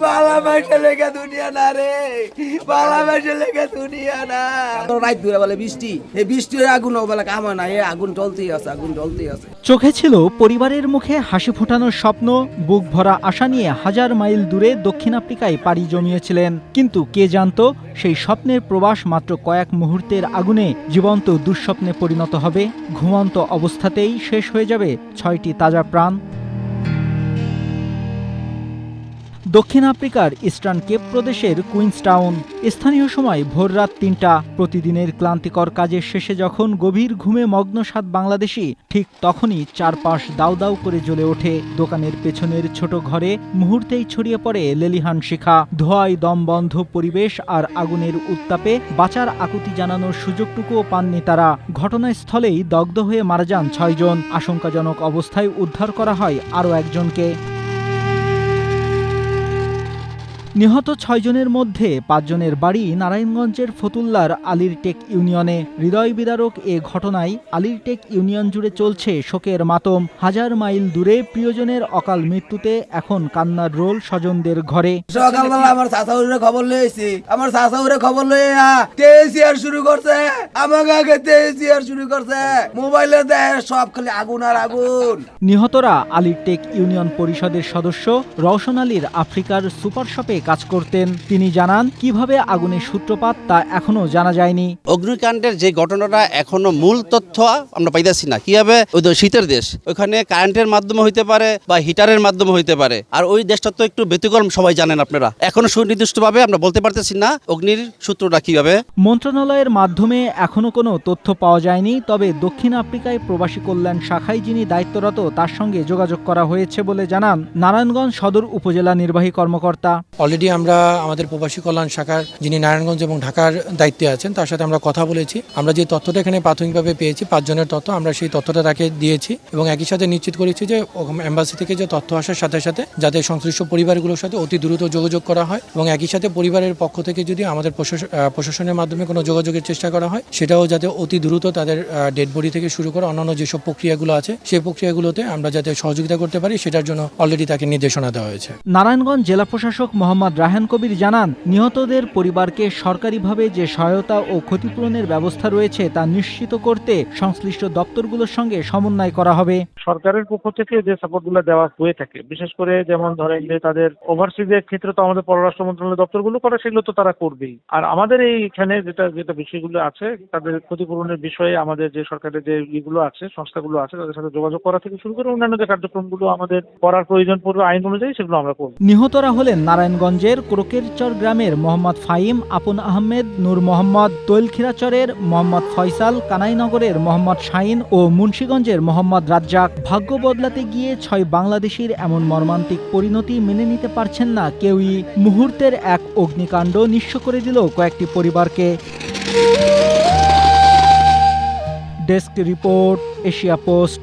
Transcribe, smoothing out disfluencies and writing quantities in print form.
বাংলাদেশে লেখা দুনিয়া না রে, বাংলাদেশে লেখা দুনিয়া না। রাত ধরে বলে বৃষ্টি, এই বৃষ্টির আগুন বলে কাম হয় না, এই আগুন জ্বলতেই আছে, আগুন জ্বলতেই আছে। চোখে ছিল পরিবারের মুখে হাসি ফোটানোর স্বপ্ন, বুক ভরা আশা নিয়ে হাজার মাইল দূরে দক্ষিণ আফ্রিকায় পাড়ি জমিয়েছিলেন। কিন্তু কে জানতো সেই স্বপ্নের প্রবাস মাত্র কয়েক মুহূর্তের আগুনে জীবন্ত দুঃস্বপ্নে পরিণত হবে। ঘুমন্ত অবস্থাতেই শেষ হয়ে যাবে 6টি তাজা প্রাণ। দক্ষিণ আফ্রিকার ইস্টার্ন কেপ প্রদেশের কুইন্সটাউন। স্থানীয় সময় ভোর রাত ৩টা। প্রতিদিনের ক্লান্তিকর কাজের শেষে যখন গভীর ঘুমে মগ্ন ৭ বাংলাদেশি, ঠিক তখনই চারপাশ দাউ দাউ করে জ্বলে ওঠে। দোকানের পেছনের ছোট ঘরে মুহূর্তেই ছড়িয়ে পড়ে লেলিহান শিখা। ধোঁয়ায় দমবন্ধ পরিবেশ আর আগুনের উত্তাপে বাঁচার আকুতি জানানোর সুযোগটুকুও পাননি তারা। ঘটনাস্থলেই দগ্ধ হয়ে মারা যান ৬ জন। আশঙ্কাজনক অবস্থায় উদ্ধার করা হয় আরও একজনকে। নিহত ৬ জনের মধ্যে ৫ জনের বাড়ি নারায়ণগঞ্জের ফতুল্লার আলীরটেক ইউনিয়নে। হৃদয় বিদারক এ ঘটনায় আলীরটেক ইউনিয়ন জুড়ে চলছে শোকের মাতম। হাজার মাইল দূরে প্রিয়জনের অকাল মৃত্যুতে এখন কান্নার রোল স্বজনদের ঘরে। সকালবেলা আমার চাচাউরে খবর লইছি, আমার চাচাউরে খবর লইয়া তেজিয়ার শুরু করছে, আমাকে আগে তেজিয়ার শুরু করছে, মোবাইলে দেয় সব খালি আগুন আর আগুন। নিহতরা আলীরটেক ইউনিয়ন পরিষদের সদস্য রওশন আলীর আফ্রিকার সুপার শপে কাজ করতেন। তিনি জানান কিভাবে আগুনের সূত্রপাত তা এখনো জানা যায়নি। অগ্নিকাণ্ডের যে ঘটনাটা এখনো মূল তথ্য আমরা পাইতেছি না। কিভাবে ওই শীতের দেশ, ওখানে কারেন্টের মাধ্যমে হইতে পারে বা হিটারের মাধ্যমে হইতে পারে, আর ওই দেশটা তো একটু ব্যতিক্রম, সবাই জানেন আপনারা। এখনো সুনির্দিষ্টভাবে আমরা বলতে পারতেছি না অগ্নির সূত্রটা কিভাবে। মন্ত্রণালয়ের মাধ্যমে এখনো কোনো তথ্য পাওয়া যায়নি। তবে দক্ষিণ আফ্রিকায় প্রবাসী কল্যাণ শাখায় যিনি দায়িত্বরত তার সঙ্গে যোগাযোগ করা হয়েছে বলে জানান নারায়ণগঞ্জ সদর উপজেলা নির্বাহী কর্মকর্তা। অলরেডি আমরা আমাদের প্রবাসী কল্যাণ শাখার যিনি নারায়ণগঞ্জ এবং ঢাকার দায়িত্বে আছেন তার সাথে আমরা কথা বলেছি। আমরা যে তথ্যটা এখানে প্রাথমিকভাবে পেয়েছি ৫ জনের তথ্য, আমরা সেই তথ্যটা তাকে দিয়েছি এবং একই সাথে নিশ্চিত করেছি যে এম্বাসি থেকে যে তথ্য আসার সাথে সাথে যাতে সংশ্লিষ্ট পরিবারগুলোর সাথে অতি দ্রুত যোগাযোগ করা হয় এবং একই সাথে পরিবারের পক্ষ থেকে যদি আমাদের প্রশাসনের মাধ্যমে কোনো যোগাযোগের চেষ্টা করা হয় সেটাও যাতে অতি দ্রুত তাদের ডেড বডি থেকে শুরু করে অন্যান্য যেসব প্রক্রিয়াগুলো আছে সেই প্রক্রিয়াগুলোতে আমরা যাতে সহযোগিতা করতে পারি সেটার জন্য অলরেডি তাকে নির্দেশনা দেওয়া হয়েছে। নারায়ণগঞ্জ জেলা প্রশাসক মোহাম্মদ রায়হান কবির জানান নিহতদের পরিবারকে সরকারিভাবে যে সহায়তা ও ক্ষতিপূরণের ব্যবস্থা রয়েছে তা নিশ্চিত করতে সংশ্লিষ্ট দপ্তরগুলোর সঙ্গে সমন্বয় করা হবে। সরকারের পক্ষ থেকে যে সাপোর্টগুলো দেওয়া হয়ে থাকে, বিশেষ করে যেমন ধরেন যে তাদের ওভারসিজের ক্ষেত্রে তো আমাদের পররাষ্ট্র মন্ত্রণালয়ের দপ্তরগুলো করে, সেগুলো তো তারা করবেই। আর আমাদের এইখানে যেটা বিষয়গুলো আছে তাদের ক্ষতিপূরণের বিষয়ে আমাদের যে সরকারের যে ইগুলো আছে, সংস্থাগুলো আছে, তাদের সাথে যোগাযোগ করা থেকে শুরু করে অন্যান্য যে কার্যক্রমগুলো আমাদের করার প্রয়োজন পড়বে আইন অনুযায়ী সেগুলো আমরা করব। নিহতরা হলেন নারায়ণগঞ্জের ক্রোকেরচর গ্রামের মোহাম্মদ ফাহিম, আপন আহমেদ, নূর মোহাম্মদ, তৈলখিরাচরের মোহাম্মদ ফয়সাল, কানাইনগরের মোহাম্মদ শাহিন ও মুন্সিগঞ্জের মোহাম্মদ রাজ্জাক। ভাগ্য বদলাতে গিয়ে 6 বাংলাদেশির এমন মর্মান্তিক পরিণতি মেনে নিতে পারছেন না কেউই। মুহূর্তের এক অগ্নিকাণ্ড নিঃস্ব করে দিল কয়েকটি পরিবারকে। Desk report, Asia post.